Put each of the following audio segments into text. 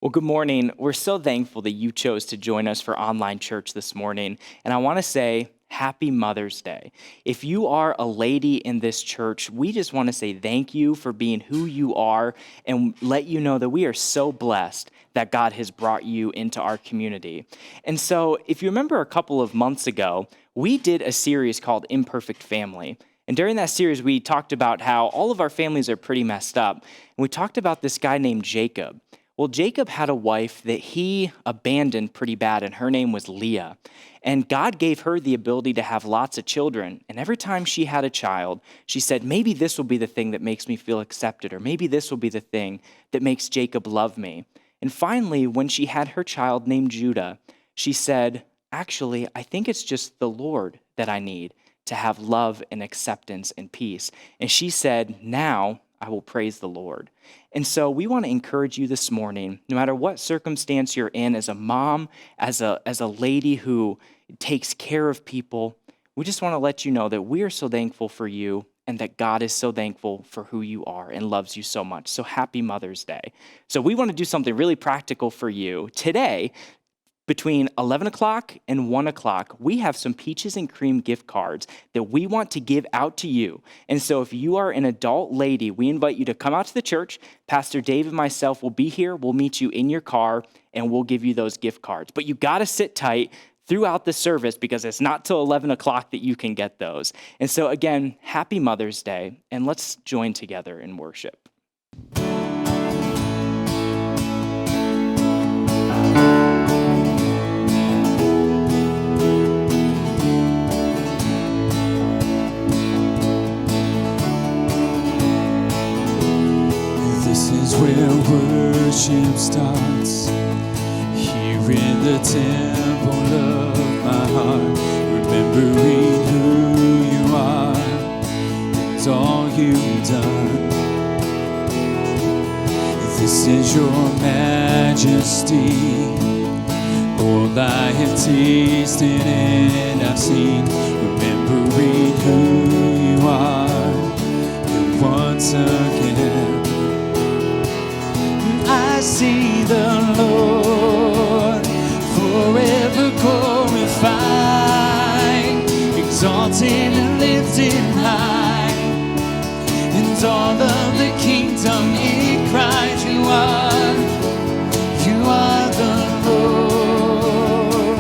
Well, good morning. We're so thankful that you chose to join us for online church this morning. And I want to say happy Mother's Day. If you are a lady in this church, we just want to say thank you for being who you are and let you know that we are so blessed that God has brought you into our community. And so if you remember a couple of months ago, we did a series called Imperfect Family. And during that series, we talked about how all of our families are pretty messed up. And we talked about this guy named Jacob. Well, Jacob had a wife that he abandoned pretty bad, and her name was Leah. And God gave her the ability to have lots of children. And every time she had a child, she said, maybe this will be the thing that makes me feel accepted, or maybe this will be the thing that makes Jacob love me. And finally, when she had her child named Judah, she said, actually, I think it's just the Lord that I need to have love and acceptance and peace. And she said, now I will praise the Lord. And so we want to encourage you this morning, no matter what circumstance you're in, as a mom, as a lady who takes care of people, we just want to let you know that we are so thankful for you and that God is so thankful for who you are and loves you so much. So happy Mother's Day. So we want to do something really practical for you. Today, between 11 o'clock and 1 o'clock, we have some peaches and cream gift cards that we want to give out to you. And so if you are an adult lady, we invite you to come out to the church. Pastor Dave and myself will be here. We'll meet you in your car, and we'll give you those gift cards. But you got to sit tight throughout the service because it's not till 11 o'clock that you can get those. And so again, happy Mother's Day, and let's join together in worship. This is where worship starts, here in the temple of my heart, remembering who you are and all you've done. This is your majesty, all I have tasted and I've seen, remembering who you are, and once again I see the Lord forever glorified, exalted and lifted high, and all of the kingdom it cries, you are the Lord.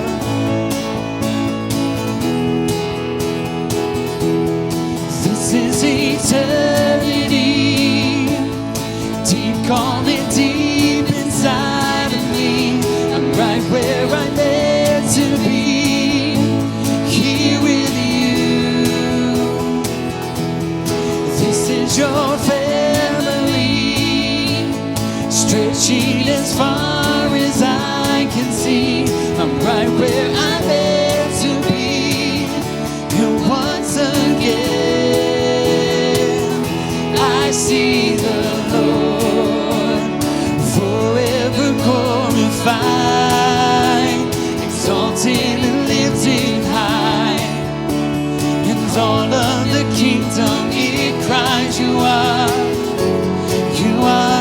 This is eternity, deep calling deep inside of me. I'm right where I'm meant to be, here with you. This is your family, stretching as far as I can see. I'm right where I'm meant to be, and once again I see the Lord forever glorified, exalted and lifted high, and all of the kingdom it cries, you are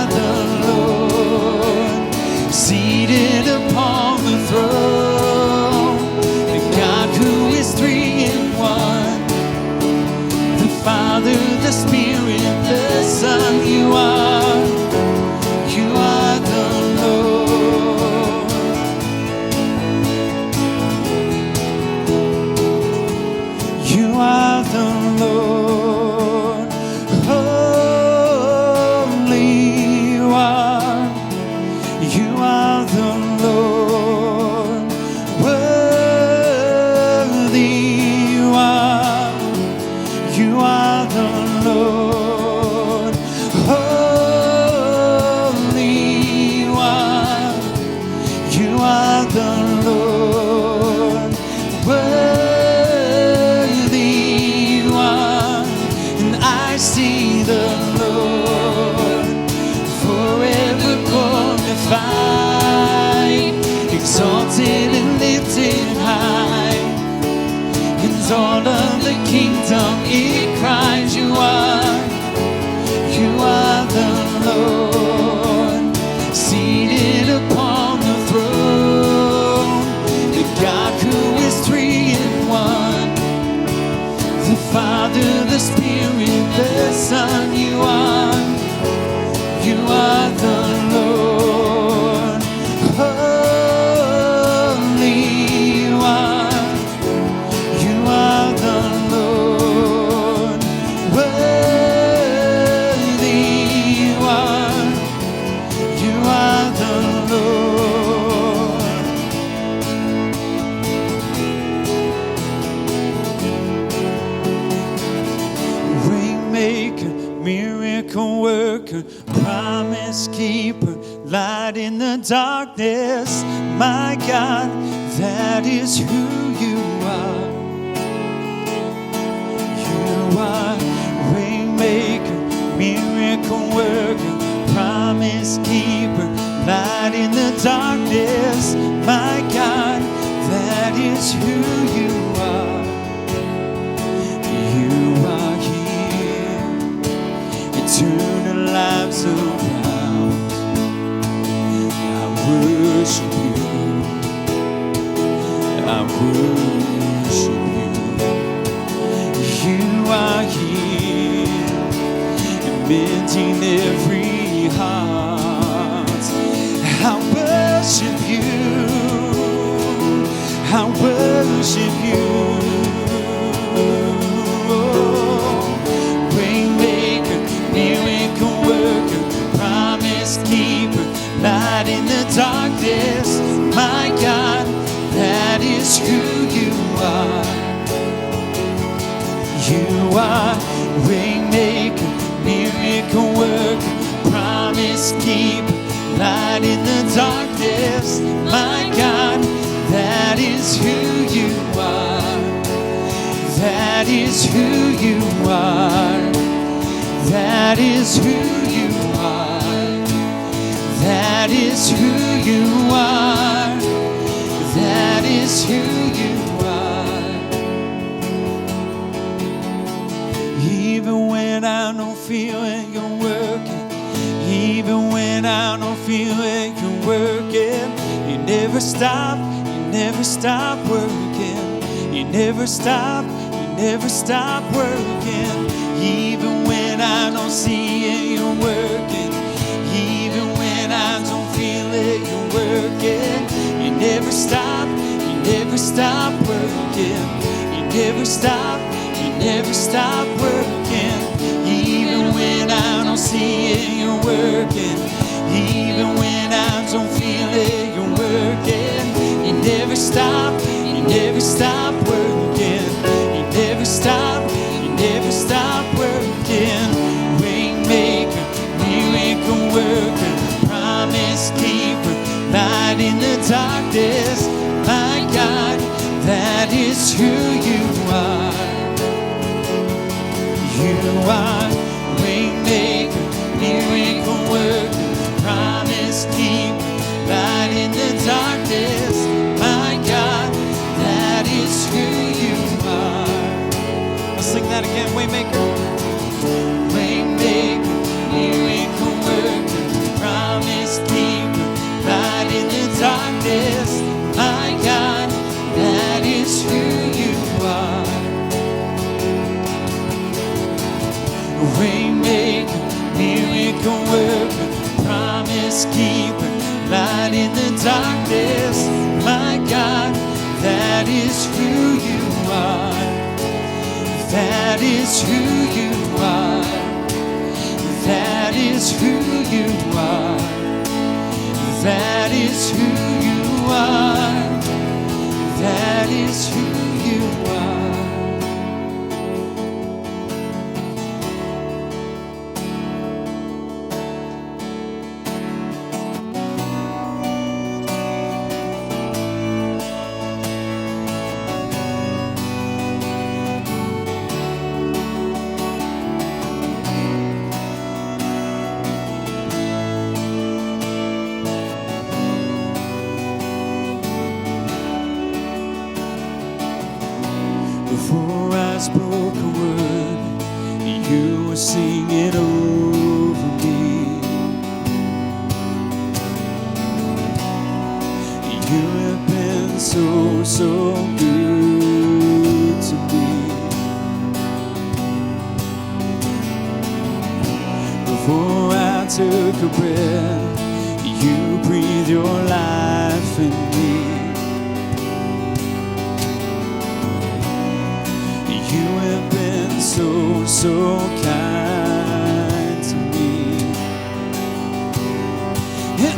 the Lord, seated upon the throne, the God who is three in one, the Father, the Spirit, the Son, you are the Lord. You are the Lord, holy you are. You are the Lord, worthy you are. You are the Lord, holy you are. You are the Lord, worthy you are. And I see the Lord forever glorified, exalted and lifted high, and all of the kingdom it cries, you are the Lord, seated upon worker, promise keeper, light in the darkness. My God, that is who you are. You are waymaker, miracle worker, promise keeper, light in the darkness. My God, that is who you are. You are here, turn our lives around. I worship you, I worship you. You are here, mending every heart. I worship you, I worship you. Miracle worker, promise keeper, light in the darkness. My God, that is who you are. You are waymaker, miracle worker, promise keeper, light in the darkness. My God, that is who you are. That is who you are. That is who you are. That is who you are. That is who you are. Even when I don't feel it, you're working. Even when I don't feel it, you're working. You never stop working. You never stop working. Even when I don't see it, you're working. Even when I don't feel it, you're working. You never stop working. You never stop working. Even when I don't see it, you're working. Even when I don't feel it, you're working. You never stop working. You never stop working. Waymaker, miracle worker, promise keeper, light in the darkness. My God, that is who you are. You are waymaker, miracle worker, promise keeper, light in the darkness. My God, that is who you are. Let's sing that again. Waymaker, waymaker, miracle worker, promise keeper, light in the darkness. My God, that is who you are. Waymaker, miracle worker, promise keeper, light in the darkness. My God, that is who you are. That is who you are. That is who you are. That is who you are. That is who you are. Before I spoke a word, you were singing over me. You have been so good to me. Before I took a breath, you breathed your life in me. You have been so kind to me.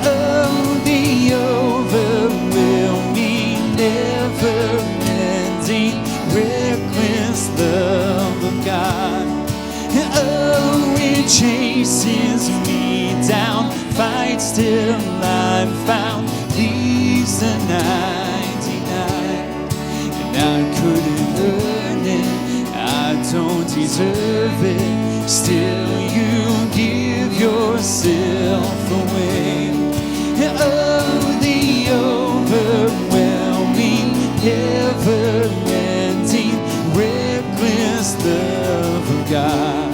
Oh, the overwhelming, never-ending, reckless love of God. Oh, it chases me still I'm found leaves the 99. And I couldn't earn it, I don't deserve it. Still you give yourself away. Oh, the overwhelming, never-ending, reckless love of God.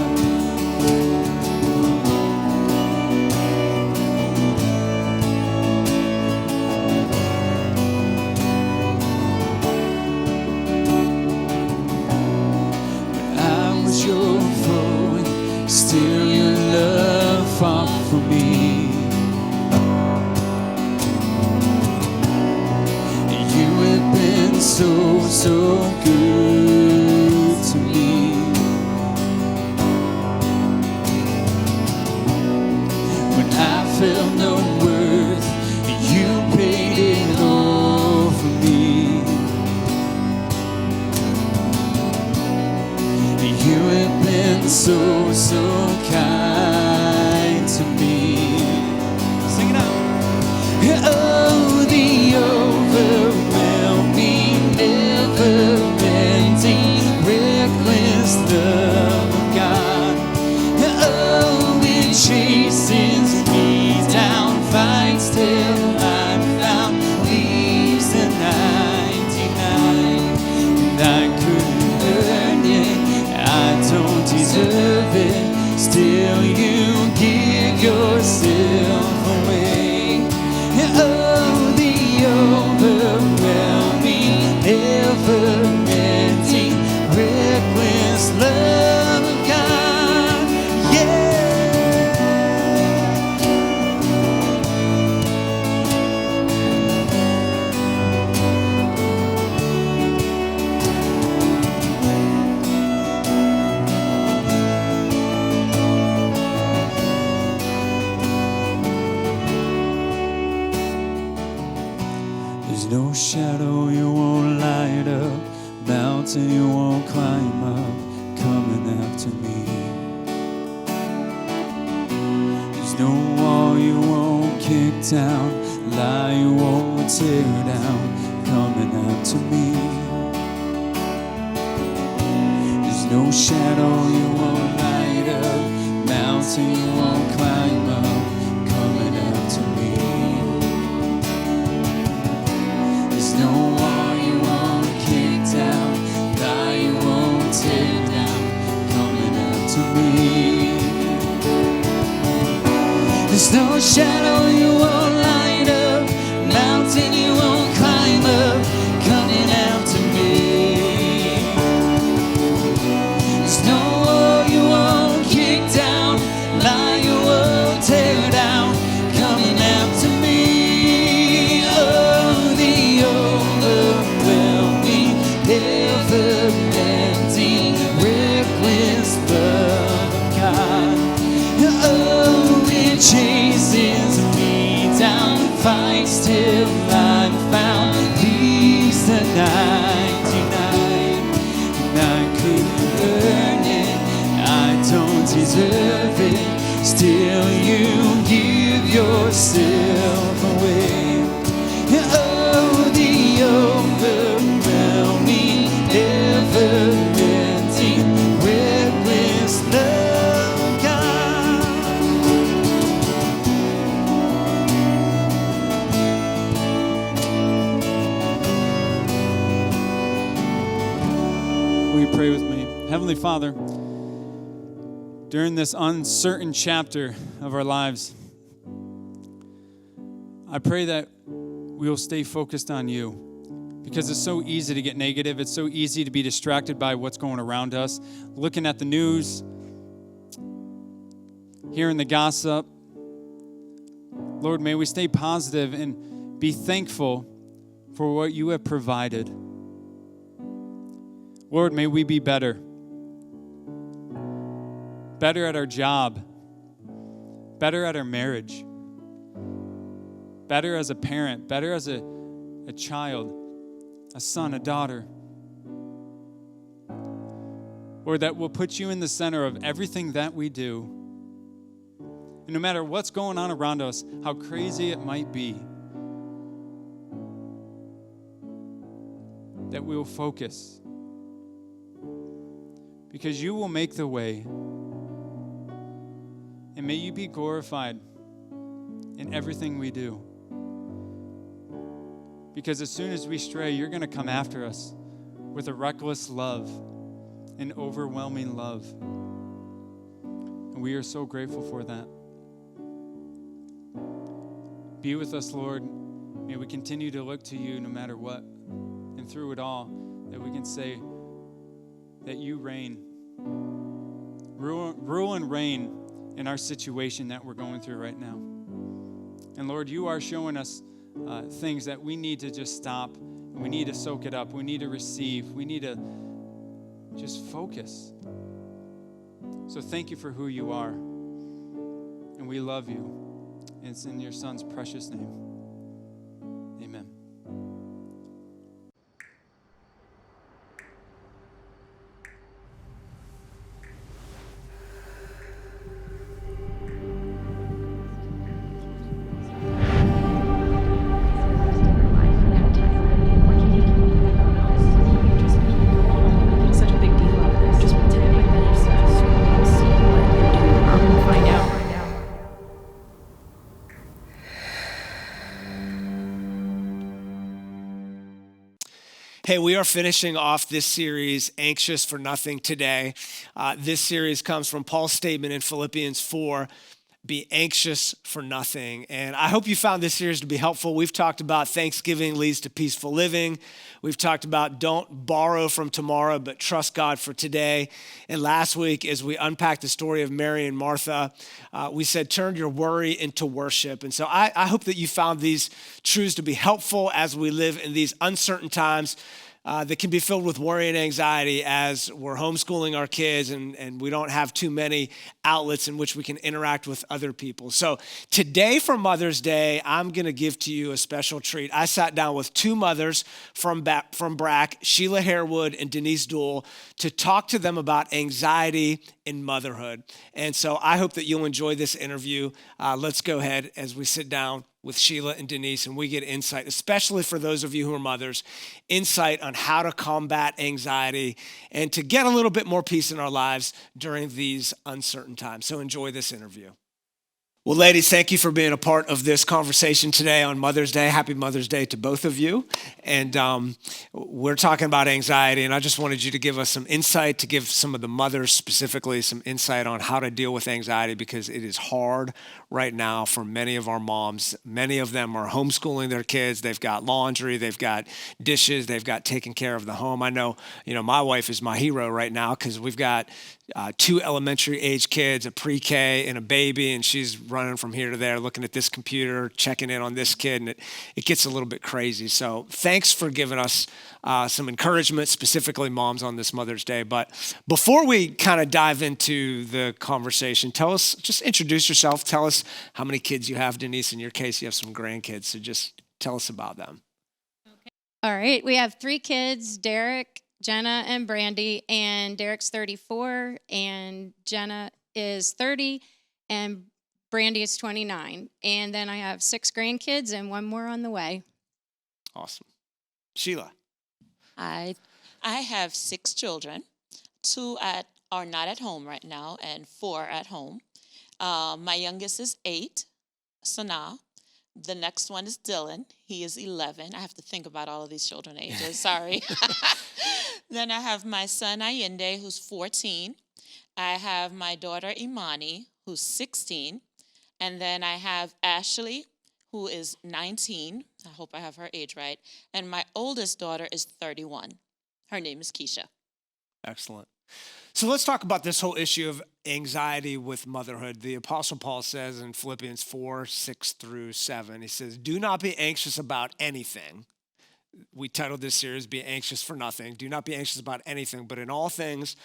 Your foe, still your love fought for me. You have been so, so good to me. When I felt no worth, you paid it all for me. You have been so, so kind to me. Sing it out. Oh, the overwhelming, never-ending, reckless love of God. Oh, it chases me down, fights till I'm found, leaves the 99. And I couldn't earn it, I don't deserve it, still you give yourself away. Oh, the overwhelming, never-ending, reckless love of God, yeah. There's no shadow you won't light up, mountain you won't climb up, coming after me. There's no wall you won't kick down, lie you won't tear down, coming after me. There's no shadow you won't light up, mountain you won't climb up, coming after me. No wall you won't kick down, lie you won't tear down, coming after me. There's no shadow you won't light up, mountain you won't climb up, coming after me. There's no wall you won't kick down, lie you won't tear down, coming after me. Never-ending, reckless love of God. Oh, it chases me down, fights till I'm found, leaves the 99. And I couldn't earn it, I don't deserve it, still you give yourself away. Oh, the overwhelming, never-ending, reckless love of God. Will you pray with me? Heavenly Father, during this uncertain chapter of our lives, I pray that we will stay focused on you. Because it's so easy to get negative. It's so easy to be distracted by what's going around us. Looking at the news, hearing the gossip. Lord, may we stay positive and be thankful for what you have provided. Lord, may we be better. Better at our job. Better at our marriage. Better as a parent. Better as a child. A son, a daughter. Lord, that will put you in the center of everything that we do. And no matter what's going on around us, how crazy it might be, that we will focus. Because you will make the way. And may you be glorified in everything we do. Because as soon as we stray, you're going to come after us with a reckless love, an overwhelming love. And we are so grateful for that. Be with us, Lord. May we continue to look to you no matter what. And through it all, that we can say that you reign. Rule and reign in our situation that we're going through right now. And Lord, you are showing us things that we need to just stop. And we need to soak it up. We need to receive. We need to just focus. So thank you for who you are. And we love you. And it's in your Son's precious name. Amen. Hey, we are finishing off this series, Anxious for Nothing, today. This series comes from Paul's statement in Philippians 4, be anxious for nothing. And I hope you found this series to be helpful. We've talked about Thanksgiving leads to peaceful living. We've talked about don't borrow from tomorrow, but trust God for today. And last week, as we unpacked the story of Mary and Martha, we said turn your worry into worship. And so I hope that you found these truths to be helpful as we live in these uncertain times that can be filled with worry and anxiety as we're homeschooling our kids and we don't have too many outlets in which we can interact with other people. So today for Mother's Day, I'm going to give to you a special treat. I sat down with two mothers from BRAC, Sheila Harewood and Denise Duell, to talk to them about anxiety in motherhood. And so I hope that you'll enjoy this interview. Let's go ahead as we sit down with Sheila and Denise, and we get insight, especially for those of you who are mothers, insight on how to combat anxiety and to get a little bit more peace in our lives during these uncertain times. So enjoy this interview. Well, ladies, thank you for being a part of this conversation today on Mother's Day. Happy Mother's Day to both of you. And we're talking about anxiety, and I just wanted you to give us some insight, to give some of the mothers specifically some insight on how to deal with anxiety, because it is hard right now for many of our moms. Many of them are homeschooling their kids. They've got laundry, they've got dishes, they've got taking care of the home. I know, my wife is my hero right now because we've got two elementary age kids, a pre-K and a baby, and she's running from here to there, looking at this computer, checking in on this kid, and it gets a little bit crazy. So thanks for giving us some encouragement, specifically moms on this Mother's Day. But before we kind of dive into the conversation, just introduce yourself. Tell us how many kids you have. Denise, in your case, you have some grandkids, so just tell us about them. Okay. All right, we have three kids, Derek, Jenna, and Brandy, and Derek's 34, and Jenna is 30, and Brandy is 29. And then I have 6 grandkids and 1 more on the way. Awesome. Sheila. I have 6 children. 2 are not at home right now, and 4 at home. My youngest is 8, Sanaa. The next one is Dylan. He is 11. I have to think about all of these children ages. Sorry. Then I have my son, Allende, who's 14. I have my daughter, Imani, who's 16. And then I have Ashley, who is 19. I hope I have her age right. And my oldest daughter is 31. Her name is Keisha. Excellent. So let's talk about this whole issue of anxiety with motherhood. The Apostle Paul says in Philippians 4, 6 through 7, he says, do not be anxious about anything, We titled this series, Be Anxious for Nothing. Do not be anxious about anything, but in all things,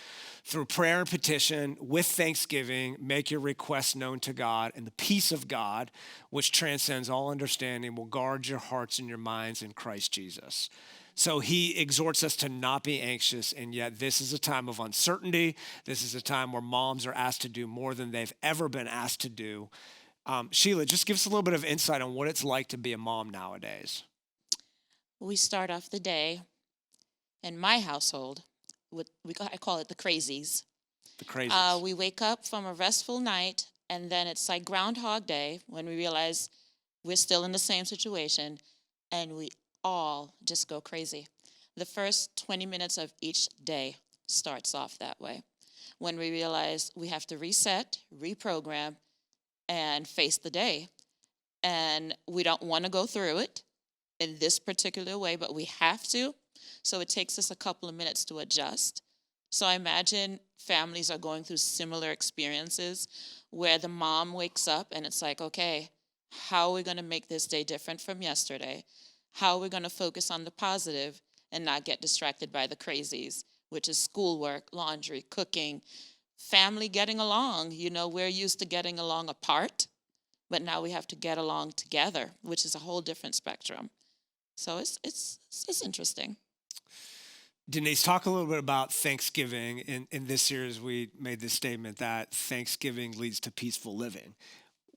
through prayer and petition, with thanksgiving, make your requests known to God, and the peace of God, which transcends all understanding, will guard your hearts and your minds in Christ Jesus. So he exhorts us to not be anxious, and yet this is a time of uncertainty. This is a time where moms are asked to do more than they've ever been asked to do. Sheila, just give us a little bit of insight on what it's like to be a mom nowadays. We start off the day in my household with, I call it the crazies. The crazies. We wake up from a restful night, and then it's like Groundhog Day when we realize we're still in the same situation, and we all just go crazy. The first 20 minutes of each day starts off that way, when we realize we have to reset, reprogram, and face the day. And we don't want to go through it in this particular way, but we have to. So it takes us a couple of minutes to adjust. So I imagine families are going through similar experiences where the mom wakes up and it's like, okay, how are we going to make this day different from yesterday? How are we going to focus on the positive and not get distracted by the crazies, which is schoolwork, laundry, cooking, family getting along. You know, we're used to getting along apart, but now we have to get along together, which is a whole different spectrum. So it's interesting. Denise, talk a little bit about Thanksgiving. In this series, we made this statement that Thanksgiving leads to peaceful living,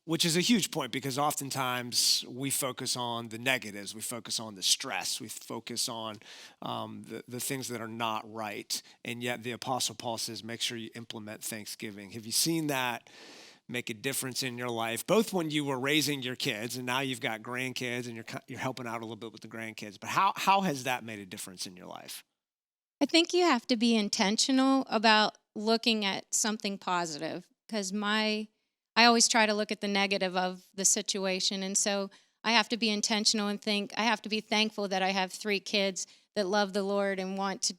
which is a huge point because oftentimes we focus on the negatives. We focus on the stress. We focus on the things that are not right. And yet the Apostle Paul says, make sure you implement Thanksgiving. Have you seen that make a difference in your life, both when you were raising your kids and now you've got grandkids and you're helping out a little bit with the grandkids, but how has that made a difference in your life? I think you have to be intentional about looking at something positive because I always try to look at the negative of the situation. And so I have to be intentional and I have to be thankful that I have 3 kids that love the Lord and want to,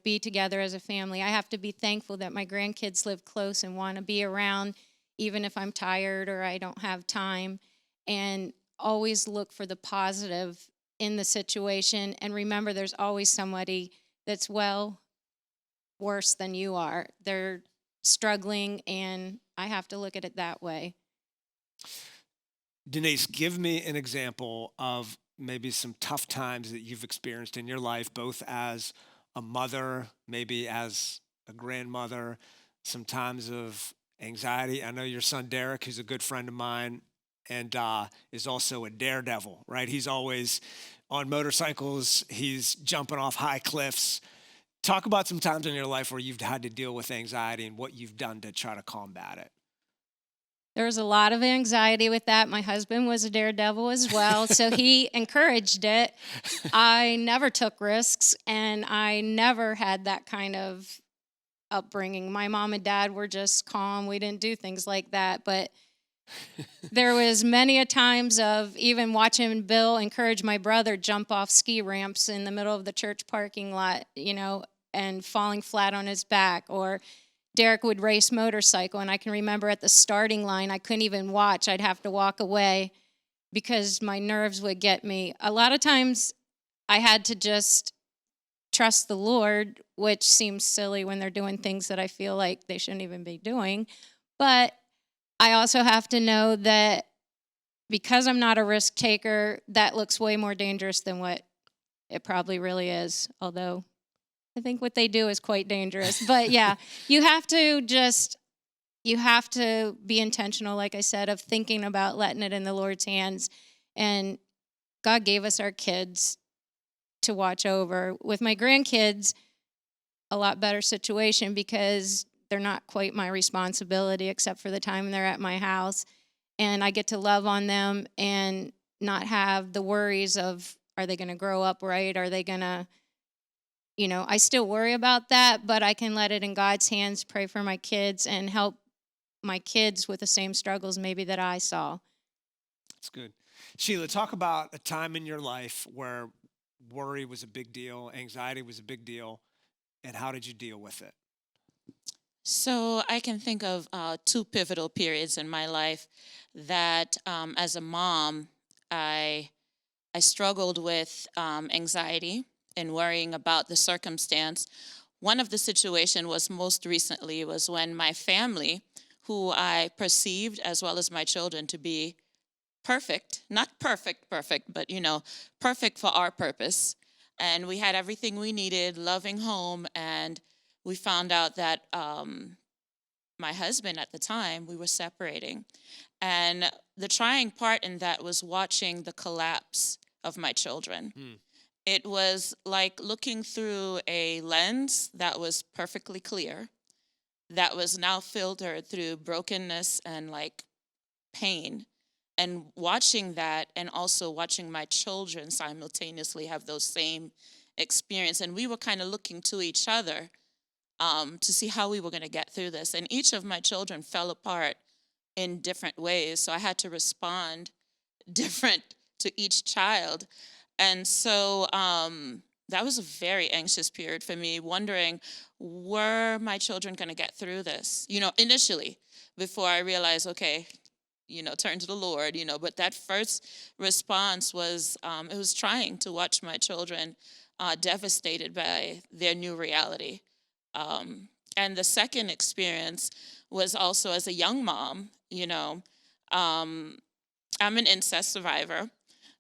be together as a family. I have to be thankful that my grandkids live close and want to be around even if I'm tired or I don't have time, and always look for the positive in the situation. And remember, there's always somebody that's worse than you are. They're struggling, and I have to look at it that way. Denise, give me an example of maybe some tough times that you've experienced in your life, both as a mother, maybe as a grandmother, some times of anxiety. I know your son, Derek, who's a good friend of mine and is also a daredevil, right? He's always on motorcycles. He's jumping off high cliffs. Talk about some times in your life where you've had to deal with anxiety and what you've done to try to combat it. There was a lot of anxiety with that. My husband was a daredevil as well, so he encouraged it. I never took risks, and I never had that kind of upbringing. My mom and dad were just calm. We didn't do things like that, but there was many a times of even watching Bill encourage my brother jump off ski ramps in the middle of the church parking lot, and falling flat on his back. Or Derek would race motorcycle, and I can remember at the starting line, I couldn't even watch. I'd have to walk away because my nerves would get me. A lot of times I had to just trust the Lord, which seems silly when they're doing things that I feel like they shouldn't even be doing. But I also have to know that because I'm not a risk taker, that looks way more dangerous than what it probably really is. Although I think what they do is quite dangerous. But yeah, you have to be intentional, like I said, of thinking about letting it in the Lord's hands. And God gave us our kids to watch over. With my grandkids, a lot better situation because they're not quite my responsibility except for the time they're at my house. And I get to love on them and not have the worries of, are they going to grow up right? Are they going to, I still worry about that, but I can let it in God's hands, pray for my kids, and help my kids with the same struggles maybe that I saw. That's good. Sheila, talk about a time in your life where worry was a big deal, anxiety was a big deal, and how did you deal with it? So I can think of 2 pivotal periods in my life that as a mom, I I struggled with anxiety and worrying about the circumstance. One of the situation was most recently was when my family, who I perceived as well as my children to be perfect, not perfect, but perfect for our purpose. And we had everything we needed, loving home, and we found out that my husband at the time, we were separating. And the trying part in that was watching the collapse of my children. It was like looking through a lens that was perfectly clear, that was now filtered through brokenness and like pain. And watching that, and also watching my children simultaneously have those same experience. And we were kind of looking to each other to see how we were going to get through this. And each of my children fell apart in different ways. So I had to respond different to each child. And so that was a very anxious period for me, wondering, were my children going to get through this? Initially, before I realized, okay, turn to the Lord, But that first response was, it was trying to watch my children devastated by their new reality. And the second experience was also as a young mom, I'm an incest survivor.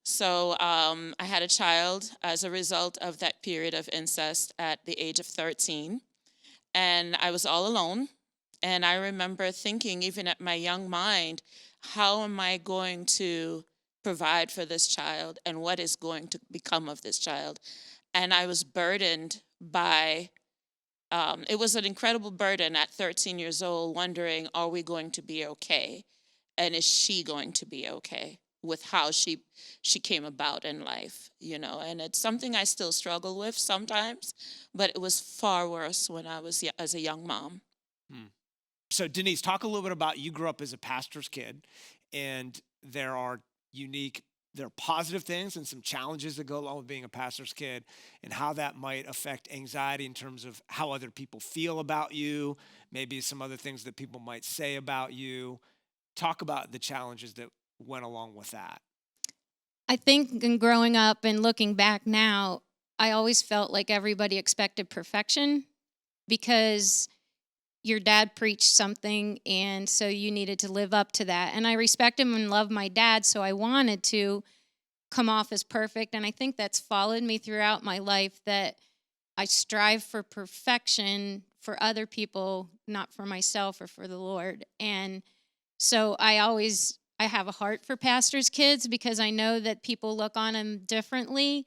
So I had a child as a result of that period of incest at the age of 13. And I was all alone. And I remember thinking, even at my young mind, how am I going to provide for this child, and what is going to become of this child? And I was burdened by, it was an incredible burden at 13 years old, wondering, are we going to be okay? And is she going to be okay with how she came about in life, And it's something I still struggle with sometimes, but it was far worse when I was as a young mom. So Denise, talk a little bit about, you grew up as a pastor's kid, and there are positive things and some challenges that go along with being a pastor's kid, and how that might affect anxiety in terms of how other people feel about you, maybe some other things that people might say about you. Talk about the challenges that went along with that. I think in growing up and looking back now, I always felt like everybody expected perfection because your dad preached something, and so you needed to live up to that. And I respect him and love my dad, so I wanted to come off as perfect. And I think that's followed me throughout my life, that I strive for perfection for other people, not for myself or for the Lord. And so I have a heart for pastors' kids because I know that people look on them differently.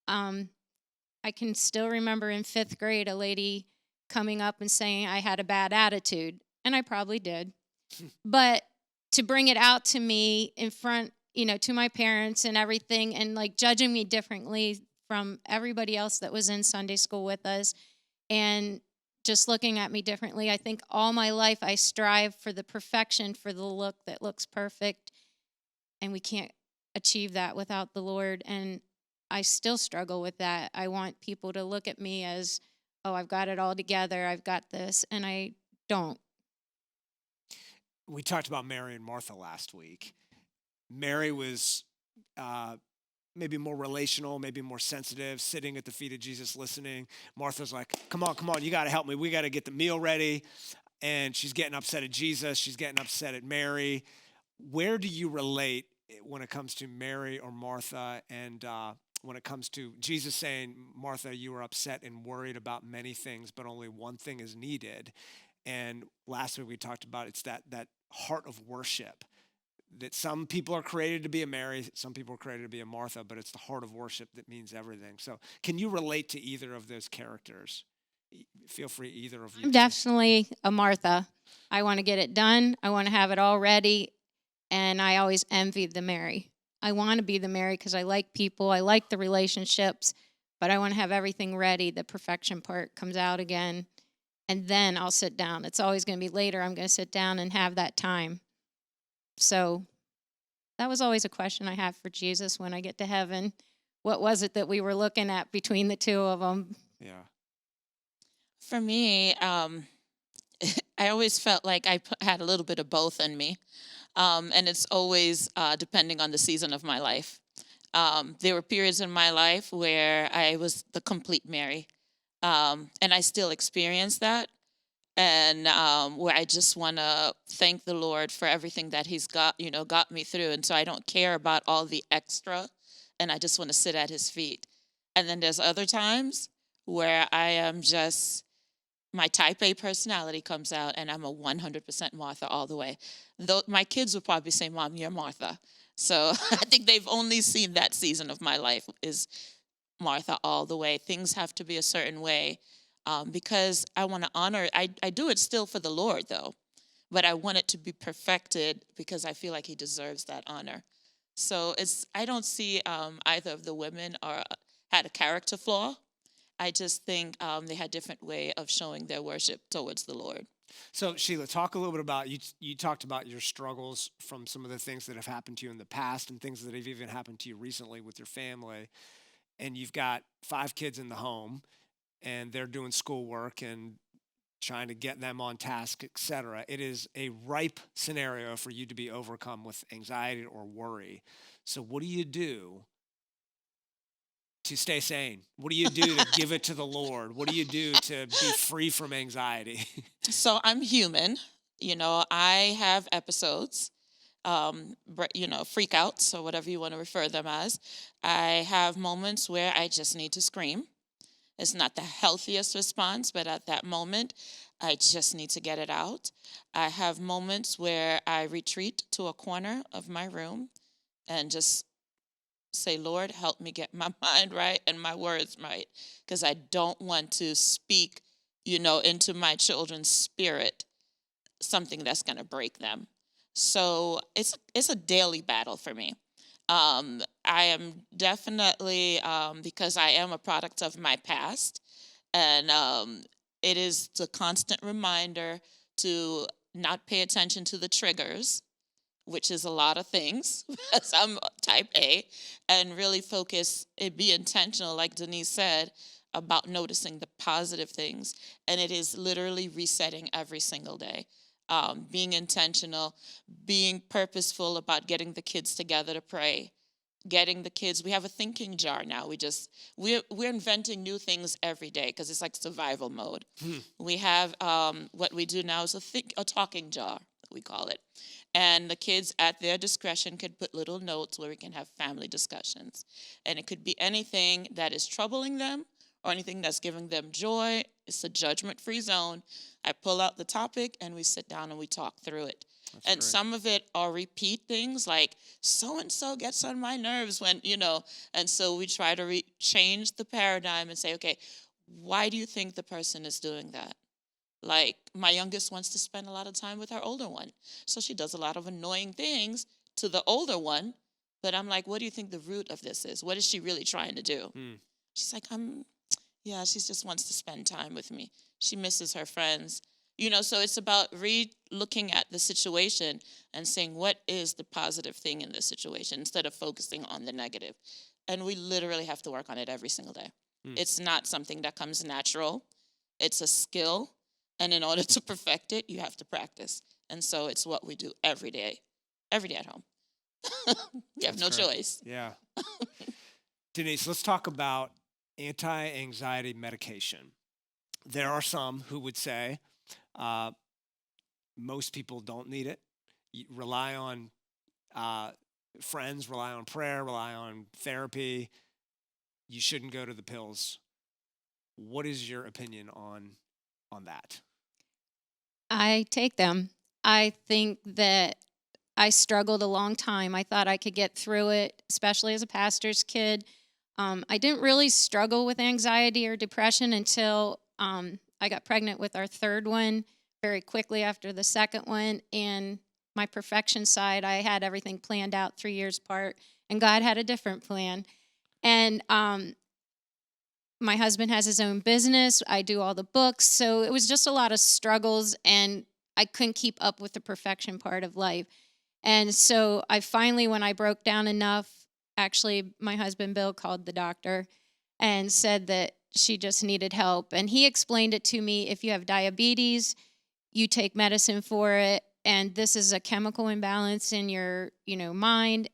I can still remember in 5th grade a lady coming up and saying I had a bad attitude, and I probably did. But to bring it out to me in front, to my parents and everything, and like judging me differently from everybody else that was in Sunday school with us, and just looking at me differently. I think all my life I strive for the perfection, for the look that looks perfect, and we can't achieve that without the Lord. And I still struggle with that. I want people to look at me as, oh, I've got it all together, I've got this, and I don't. We talked about Mary and Martha last week. Mary was maybe more relational, maybe more sensitive, sitting at the feet of Jesus listening. Martha's like, come on, you got to help me. We got to get the meal ready. And she's getting upset at Jesus. She's getting upset at Mary. Where do you relate when it comes to Mary or Martha, and when it comes to Jesus saying, Martha, you are upset and worried about many things, but only one thing is needed? And last week we talked about, it's that heart of worship, that some people are created to be a Mary, some people are created to be a Martha, but it's the heart of worship that means everything. So can you relate to either of those characters? Feel free, either of you. I'm definitely a Martha. I want to get it done. I want to have it all ready. And I always envy the Mary. I want to be the Mary because I like people. I like the relationships, but I want to have everything ready. The perfection part comes out again, and then I'll sit down. It's always going to be later. I'm going to sit down and have that time. So that was always a question I have for Jesus when I get to heaven. What was it that we were looking at between the two of them? Yeah. For me, I always felt like I had a little bit of both in me. And it's always depending on the season of my life. There were periods in my life where I was the complete Mary, and I still experience that. And where I just want to thank the Lord for everything that He's got me through, and so I don't care about all the extra, and I just want to sit at His feet. And then there's other times where I am just my type A personality comes out, and I'm a 100% Martha all the way. Though my kids would probably say, "Mom, you're Martha." So I think they've only seen that season of my life is Martha all the way. Things have to be a certain way because I want to honor. I do it still for the Lord, though, but I want it to be perfected because I feel like He deserves that honor. So I don't see either of the women had a character flaw. I just think they had different way of showing their worship towards the Lord. So Sheila, talk a little bit about you talked about your struggles from some of the things that have happened to you in the past and things that have even happened to you recently with your family. And you've got 5 kids in the home and they're doing schoolwork and trying to get them on task, etc. It is a ripe scenario for you to be overcome with anxiety or worry. So what do you do to stay sane? What do you do to give it to the Lord? What do you do to be free from anxiety? So I'm human. I have episodes, freakouts or whatever you want to refer them as. I have moments where I just need to scream. It's not the healthiest response, but at that moment, I just need to get it out. I have moments where I retreat to a corner of my room and just say, "Lord, help me get my mind right and my words right," because I don't want to speak, into my children's spirit something that's going to break them. So it's a daily battle for me. I am definitely because I am a product of my past, and it is the constant reminder to not pay attention to the triggers, which is a lot of things, because I'm type A, and really focus and be intentional, like Denise said, about noticing the positive things. And it is literally resetting every single day. Being intentional, being purposeful about getting the kids together to pray, getting the kids. We have a thinking jar now. We're inventing new things every day because it's like survival mode. We have what we do now is a talking jar, we call it. And the kids at their discretion could put little notes where we can have family discussions. And it could be anything that is troubling them or anything that's giving them joy. It's a judgment-free zone. I pull out the topic and we sit down and we talk through it. That's and great. Some of it are repeat things like so-and-so gets on my nerves when, and so we try to change the paradigm and say, okay, why do you think the person is doing that? Like my youngest wants to spend a lot of time with her older one. So she does a lot of annoying things to the older one. But I'm like, what do you think the root of this is? What is she really trying to do? She's like, she just wants to spend time with me. She misses her friends. So it's about looking at the situation and saying, what is the positive thing in this situation instead of focusing on the negative? And we literally have to work on it every single day. It's not something that comes natural. It's a skill. And in order to perfect it, you have to practice. And so it's what we do every day at home. You have no choice. Yeah. Denise, let's talk about anti-anxiety medication. There are some who would say most people don't need it. You rely on friends, rely on prayer, rely on therapy. You shouldn't go to the pills. What is your opinion on that? I take them. I think that I struggled a long time. I thought I could get through it, especially as a pastor's kid. I didn't really struggle with anxiety or depression until I got pregnant with our third one very quickly after the second one. And my perfection side, I had everything planned out 3 years apart, and God had a different plan. And my husband has his own business. I do all the books. So it was just a lot of struggles, and I couldn't keep up with the perfection part of life. And so I finally, when I broke down enough, actually, my husband, Bill, called the doctor and said that she just needed help. And he explained it to me. If you have diabetes, you take medicine for it. And this is a chemical imbalance in your, mind.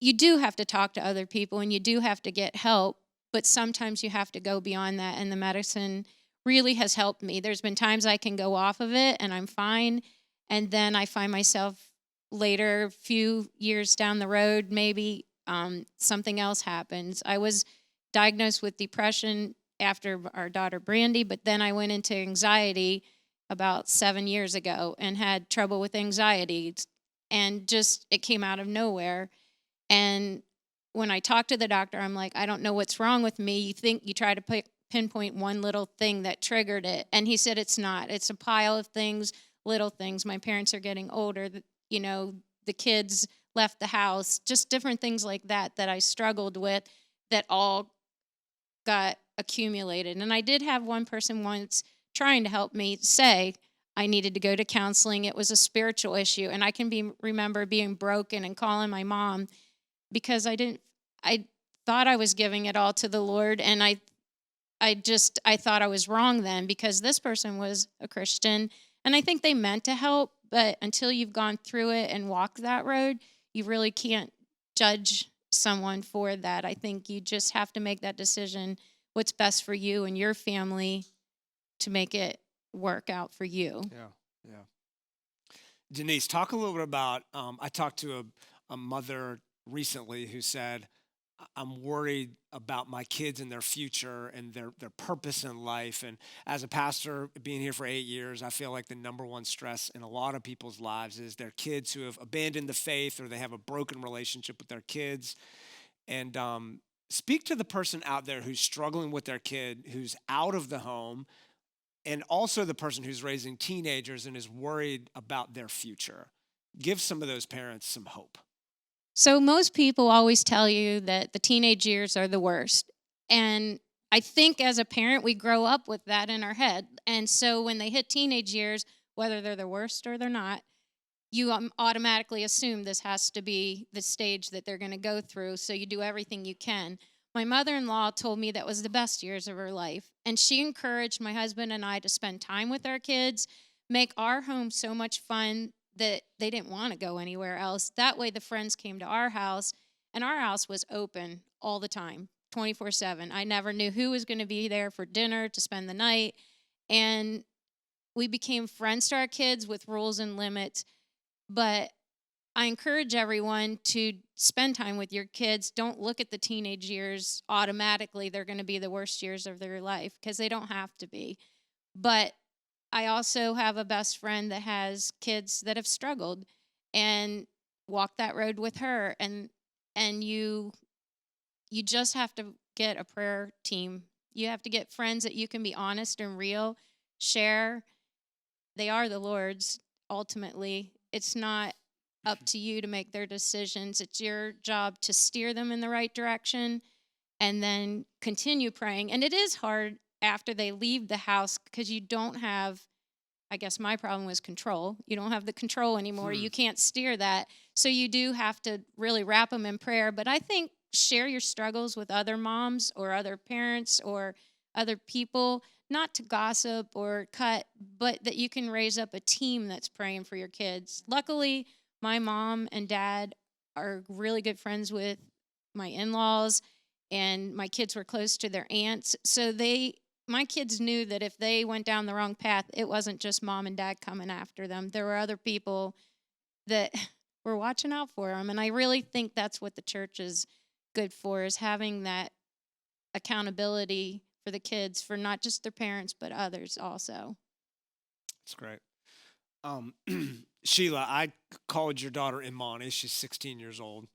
you do have to talk to other people and you do have to get help, but sometimes you have to go beyond that. And the medicine really has helped me. There's been times I can go off of it and I'm fine. And then I find myself later, a few years down the road, maybe something else happens. I was diagnosed with depression after our daughter Brandy, but then I went into anxiety about 7 years ago and had trouble with anxiety. And just, it came out of nowhere. And when I talked to the doctor, I'm like, I don't know what's wrong with me. You try to pinpoint one little thing that triggered it. And he said, it's not. It's a pile of things, little things. My parents are getting older. The kids left the house, just different things like that I struggled with that all got accumulated. And I did have one person once trying to help me say I needed to go to counseling. It was a spiritual issue. And I can remember being broken and calling my mom because I thought I was giving it all to the Lord. And I thought I was wrong then because this person was a Christian. And I think they meant to help, but until you've gone through it and walked that road, you really can't judge someone for that. I think you just have to make that decision, what's best for you and your family to make it work out for you. Yeah. Denise, talk a little bit about, I talked to a mother recently who said, I'm worried about my kids and their future and their purpose in life. And as a pastor, being here for 8 years, I feel like the number one stress in a lot of people's lives is their kids who have abandoned the faith or they have a broken relationship with their kids. And speak to the person out there who's struggling with their kid, who's out of the home, and also the person who's raising teenagers and is worried about their future. Give some of those parents some hope. So most people always tell you that the teenage years are the worst. And I think as a parent, we grow up with that in our head. And so when they hit teenage years, whether they're the worst or they're not, you automatically assume this has to be the stage that they're going to go through. So you do everything you can. My mother-in-law told me that was the best years of her life. And she encouraged my husband and I to spend time with our kids, make our home so much fun that they didn't want to go anywhere else. That way the friends came to our house, and our house was open all the time, 24/7. I never knew who was going to be there for dinner to spend the night. And we became friends to our kids with rules and limits. But I encourage everyone to spend time with your kids. Don't look at the teenage years automatically. They're going to be the worst years of their life because they don't have to be. But I also have a best friend that has kids that have struggled and walked that road with her. And you just have to get a prayer team. You have to get friends that you can be honest and real, share. They are the Lord's ultimately. It's not up to you to make their decisions. It's your job to steer them in the right direction and then continue praying. And it is hard after they leave the house because you don't have, I guess my problem was control. You don't have the control anymore. You can't steer that. So you do have to really wrap them in prayer. But I think share your struggles with other moms or other parents or other people, not to gossip or cut, but that you can raise up a team that's praying for your kids. Luckily, my mom and dad are really good friends with my in-laws, and my kids were close to their aunts. So my kids knew that if they went down the wrong path, it wasn't just mom and dad coming after them. There were other people that were watching out for them. And I really think that's what the church is good for, is having that accountability for the kids, for not just their parents, but others also. That's great. Sheila, I called your daughter Imani. She's 16 years old.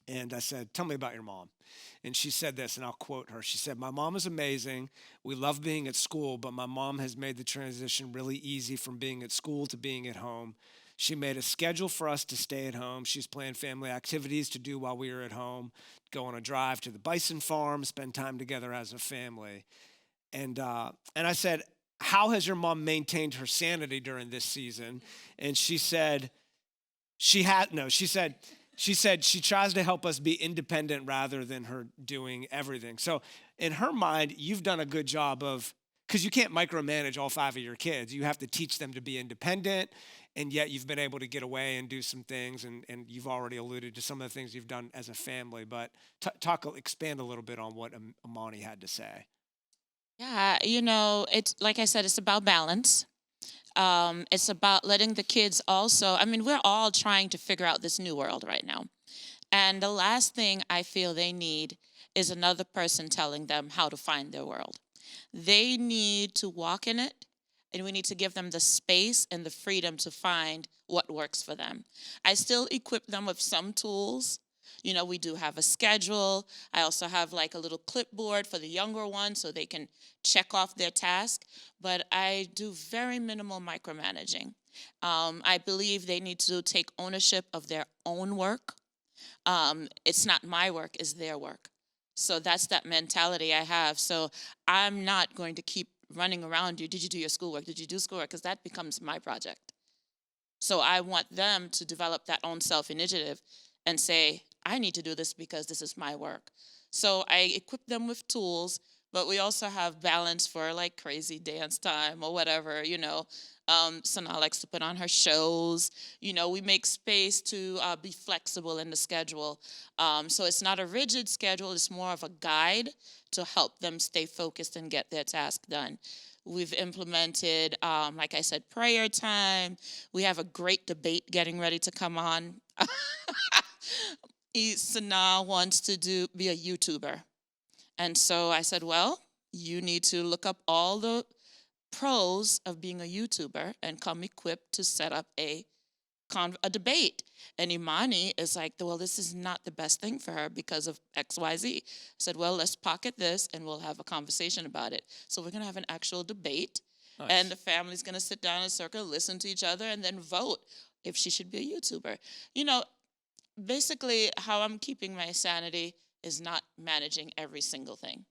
And I said, tell me about your mom. And she said this, and I'll quote her. She said, my mom is amazing. We love being at school, but my mom has made the transition really easy from being at school to being at home. She made a schedule for us to stay at home. She's planned family activities to do while we are at home, go on a drive to the bison farm, spend time together as a family. And I said, how has your mom maintained her sanity during this season? And she said, she said she tries to help us be independent rather than her doing everything. So in her mind, you've done a good job of because you can't micromanage all 5 of your kids. You have to teach them to be independent, and yet you've been able to get away and do some things, and you've already alluded to some of the things you've done as a family. But expand a little bit on what Amani had to say. Yeah, it's like I said, it's about balance. It's about letting the kids also, I mean, we're all trying to figure out this new world right now. And the last thing I feel they need is another person telling them how to find their world. They need to walk in it, and we need to give them the space and the freedom to find what works for them. I still equip them with some tools. We do have a schedule. I also have like a little clipboard for the younger ones so they can check off their task. But I do very minimal micromanaging. I believe they need to take ownership of their own work. It's not my work, it's their work. So that's that mentality I have. So I'm not going to keep running around you. Did you do your schoolwork? Did you do schoolwork? Because that becomes my project. So I want them to develop that own self-initiative and say, I need to do this because this is my work. So I equip them with tools, but we also have balance for like crazy dance time or whatever, Sana likes to put on her shows. We make space to be flexible in the schedule. So it's not a rigid schedule. It's more of a guide to help them stay focused and get their task done. We've implemented, like I said, prayer time. We have a great debate getting ready to come on. Sana wants to be a YouTuber. And so I said, well, you need to look up all the pros of being a YouTuber and come equipped to set up a debate. And Imani is like, well, this is not the best thing for her because of XYZ. I said, well, let's pocket this and we'll have a conversation about it. So we're going to have an actual debate. Nice. And the family's going to sit down in a circle, listen to each other, and then vote if she should be a YouTuber. Basically how I'm keeping my sanity is not managing every single thing.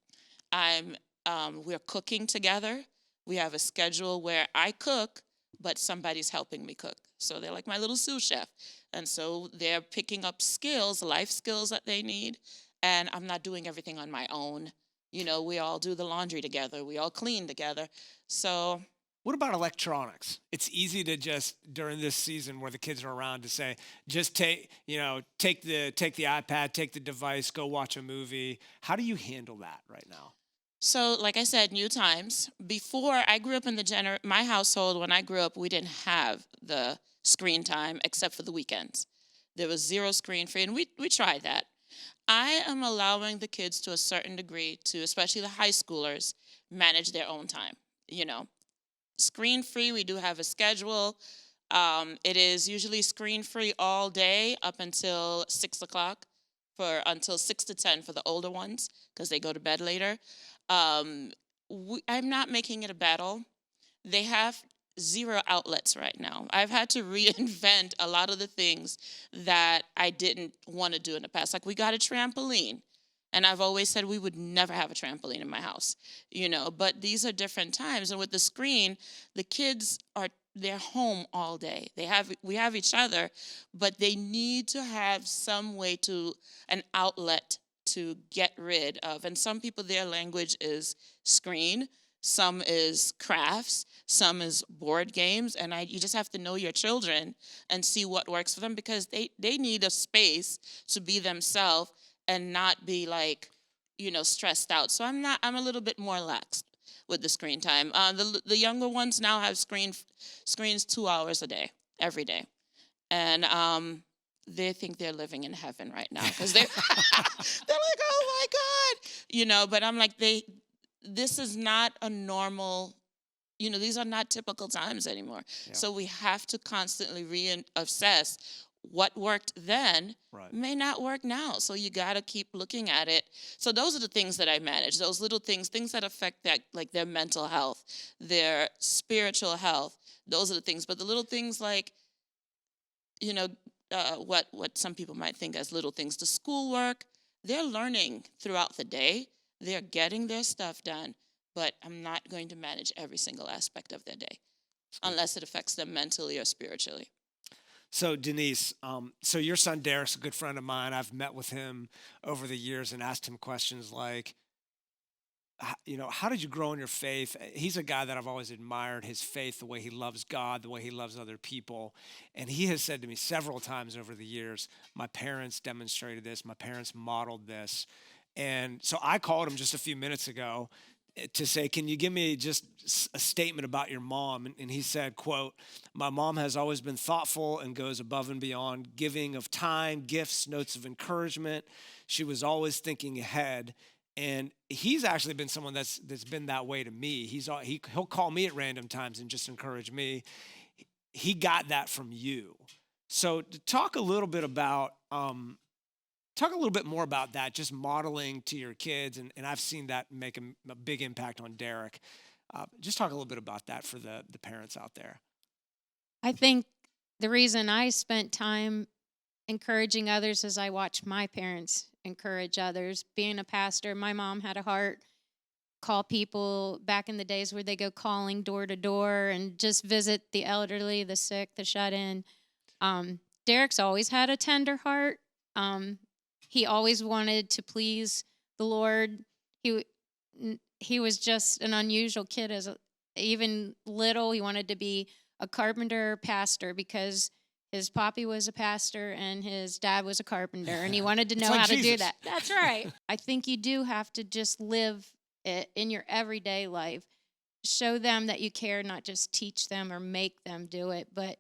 We're cooking together. We have a schedule where I cook, but somebody's helping me cook. So they're like my little sous chef. And so they're picking up skills, life skills that they need. And I'm not doing everything on my own. We all do the laundry together. We all clean together. So what about electronics? It's easy to just, during this season where the kids are around, to say, just take the iPad, take the device, go watch a movie. How do you handle that right now? So, like I said, new times. Before, I grew up in my household, when I grew up, we didn't have the screen time except for the weekends. There was 0 screen free, and we tried that. I am allowing the kids to a certain degree to, especially the high schoolers, manage their own time, Screen free, we do have a schedule. It is usually screen free all day up until 6 o'clock, until 6 to 10 for the older ones, because they go to bed later. I'm not making it a battle. They have 0 outlets right now. I've had to reinvent a lot of the things that I didn't want to do in the past. Like, we got a trampoline. And I've always said we would never have a trampoline in my house, but these are different times. And with the screen, the kids they're home all day. We have each other, but they need to have some way an outlet to get rid of. And some people, their language is screen, some is crafts, some is board games. And you just have to know your children and see what works for them, because they need a space to be themselves and not be like, stressed out. So I'm a little bit more lax with the screen time. The younger ones now have screens 2 hours a day, every day. And they think they're living in heaven right now, because they're like, oh my God, but I'm like, this is not a normal, these are not typical times anymore. Yeah. So we have to constantly reassess what worked then may not work now. So you got to keep looking at it. So those are the things that I manage, those little things that affect their mental health, their spiritual health. Those are the things. But the little things like, what some people might think as little things, the schoolwork, they're learning throughout the day. They're getting their stuff done. But I'm not going to manage every single aspect of their day unless it affects them mentally or spiritually. So Denise, so your son Derek's a good friend of mine. I've met with him over the years and asked him questions like, how did you grow in your faith? He's a guy that I've always admired, his faith, the way he loves God, the way he loves other people. And he has said to me several times over the years, my parents demonstrated this, my parents modeled this. And so I called him just a few minutes ago to say, can you give me just a statement about your mom? And he said, quote, my mom has always been thoughtful and goes above and beyond, giving of time, gifts, notes of encouragement. She was always thinking ahead. And he's actually been someone that's been that way to me. He'll call me at random times and just encourage me. He got that from you. So to talk a little bit more about that, just modeling to your kids, and I've seen that make a big impact on Derek. Just talk a little bit about that for the parents out there. I think the reason I spent time encouraging others is I watched my parents encourage others. Being a pastor, my mom had a heart, call people back in the days where they go calling door to door and just visit the elderly, the sick, the shut in. Derek's always had a tender heart. He always wanted to please the Lord. He was just an unusual kid. Even little, he wanted to be a carpenter, pastor, because his papi was a pastor and his dad was a carpenter, and he wanted to know like how to Jesus. do that. That's right. I think you do have to just live it in your everyday life. Show them that you care, not just teach them or make them do it, but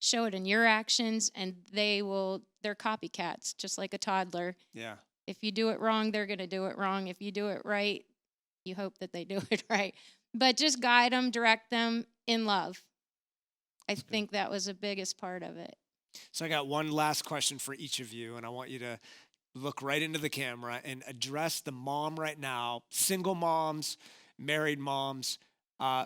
show it in your actions, and they're copycats, just like a toddler. Yeah. If you do it wrong, they're going to do it wrong. If you do it right, you hope that they do it right. But just guide them, direct them in love. I think that was the biggest part of it. So I got one last question for each of you, and I want you to look right into the camera and address the mom right now, single moms, married moms,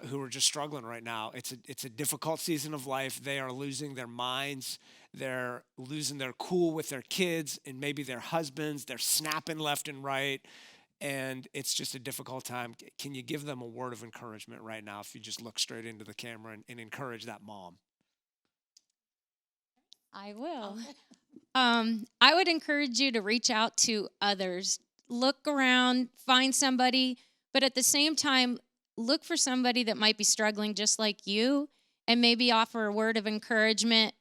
who are just struggling right now. It's a difficult season of life. They are losing their minds. They're losing their cool with their kids and maybe their husbands. They're snapping left and right. And it's just a difficult time. Can you give them a word of encouragement right now if you just look straight into the camera and encourage that mom? I will. I would encourage you to reach out to others. Look around, find somebody, but at the same time, look for somebody that might be struggling just like you, and maybe offer a word of encouragement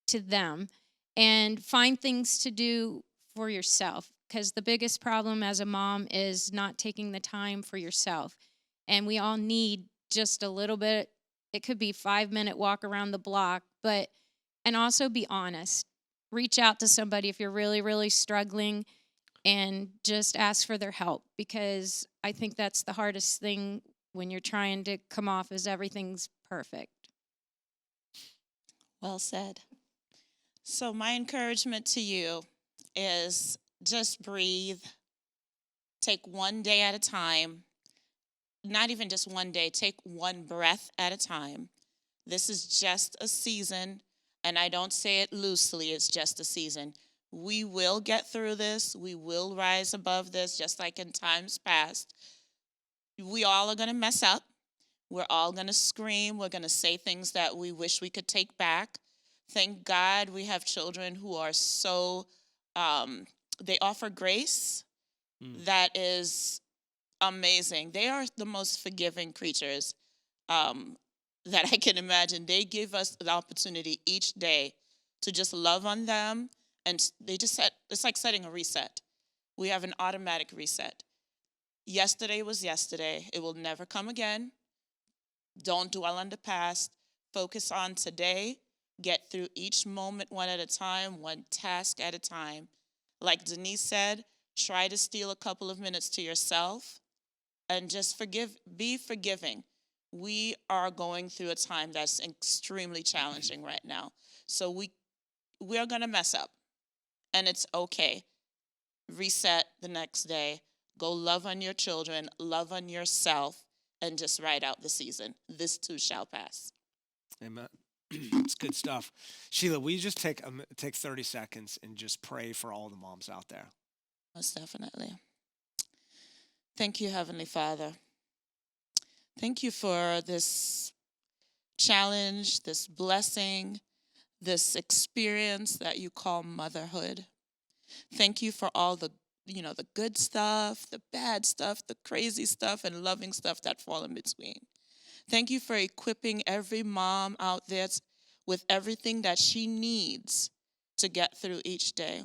to them, and find things to do for yourself, because the biggest problem as a mom is not taking the time for yourself. And we all need just a little bit. It could be 5-minute walk around the block, and also be honest. Reach out to somebody if you're really, really struggling, and just ask for their help, because I think that's the hardest thing when you're trying to come off as everything's perfect. Well said. So my encouragement to you is just breathe. Take one day at a time. Not even just one day. Take one breath at a time. This is just a season, and I don't say it loosely. It's just a season. We will get through this. We will rise above this, just like in times past. We all are going to mess up. We're all going to scream. We're going to say things that we wish we could take back. Thank God we have children who are so, they offer grace that is amazing. They are the most forgiving creatures that I can imagine. They give us the opportunity each day to just love on them, and they just it's like setting a reset. We have an automatic reset. Yesterday was yesterday. It will never come again. Don't dwell on the past. Focus on today. Get through each moment one at a time, one task at a time. Like Denise said, try to steal a couple of minutes to yourself and just be forgiving. We are going through a time that's extremely challenging right now. So we are going to mess up, and it's okay. Reset the next day. Go love on your children, love on yourself, and just ride out the season. This too shall pass. Amen. It's good stuff. Sheila, will you just take 30 seconds and just pray for all the moms out there? Most definitely. Thank you, Heavenly Father. Thank you for this challenge, this blessing, this experience that you call motherhood. Thank you for all the the good stuff, the bad stuff, the crazy stuff, and loving stuff that fall in between. Thank you for equipping every mom out there with everything that she needs to get through each day.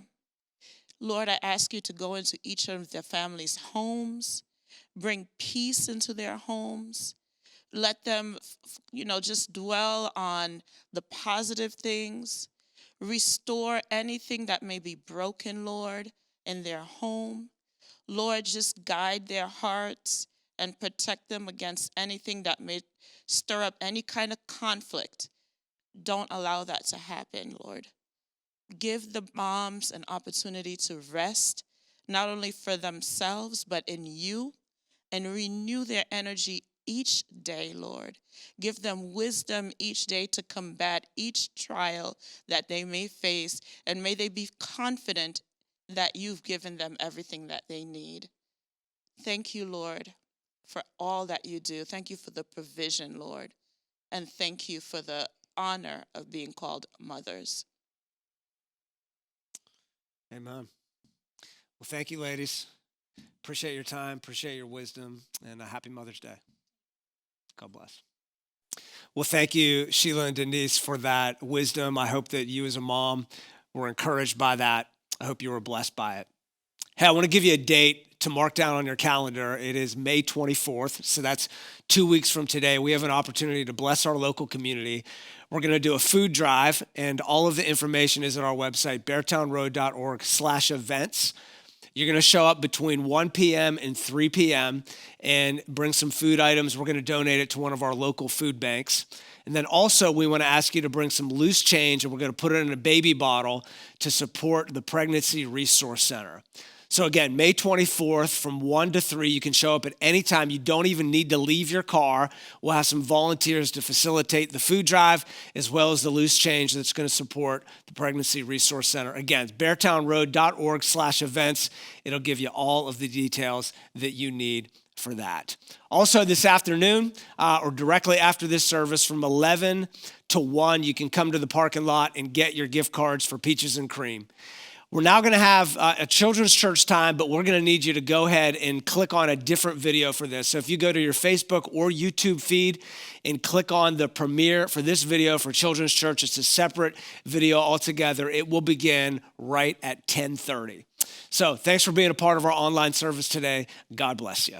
Lord, I ask you to go into each of their families' homes, bring peace into their homes. Let them, just dwell on the positive things. Restore anything that may be broken, Lord, in their home. Lord, just guide their hearts and protect them against anything that may stir up any kind of conflict. Don't allow that to happen, Lord. Give the moms an opportunity to rest, not only for themselves, but in you, and renew their energy each day, Lord. Give them wisdom each day to combat each trial that they may face, and may they be confident that you've given them everything that they need. Thank you, Lord, for all that you do. Thank you for the provision, Lord, and thank you for the honor of being called mothers. Amen. Well, thank you, ladies. Appreciate your time, appreciate your wisdom, and a happy Mother's Day. God bless. Well, thank you, Sheila and Denise, for that wisdom. I hope that you as a mom were encouraged by that. I hope you were blessed by it. Hey, I want to give you a date to mark down on your calendar. It is May 24th, so that's 2 weeks from today. We have an opportunity to bless our local community. We're going to do a food drive, and all of the information is on our website, beartownroad.org/events. You're going to show up between 1 p.m. and 3 p.m. and bring some food items. We're going to donate it to one of our local food banks. And then also we want to ask you to bring some loose change, and we're going to put it in a baby bottle to support the Pregnancy Resource Center. So again, May 24th from 1 to 3, you can show up at any time. You don't even need to leave your car. We'll have some volunteers to facilitate the food drive as well as the loose change that's going to support the Pregnancy Resource Center. Again, it's beartownroad.org/events. It'll give you all of the details that you need for that. Also this afternoon, or directly after this service from 11 to 1, you can come to the parking lot and get your gift cards for Peaches and Cream. We're now going to have a children's church time, but we're going to need you to go ahead and click on a different video for this. So if you go to your Facebook or YouTube feed and click on the premiere for this video for children's church, it's a separate video altogether. It will begin right at 10:30. So thanks for being a part of our online service today. God bless you.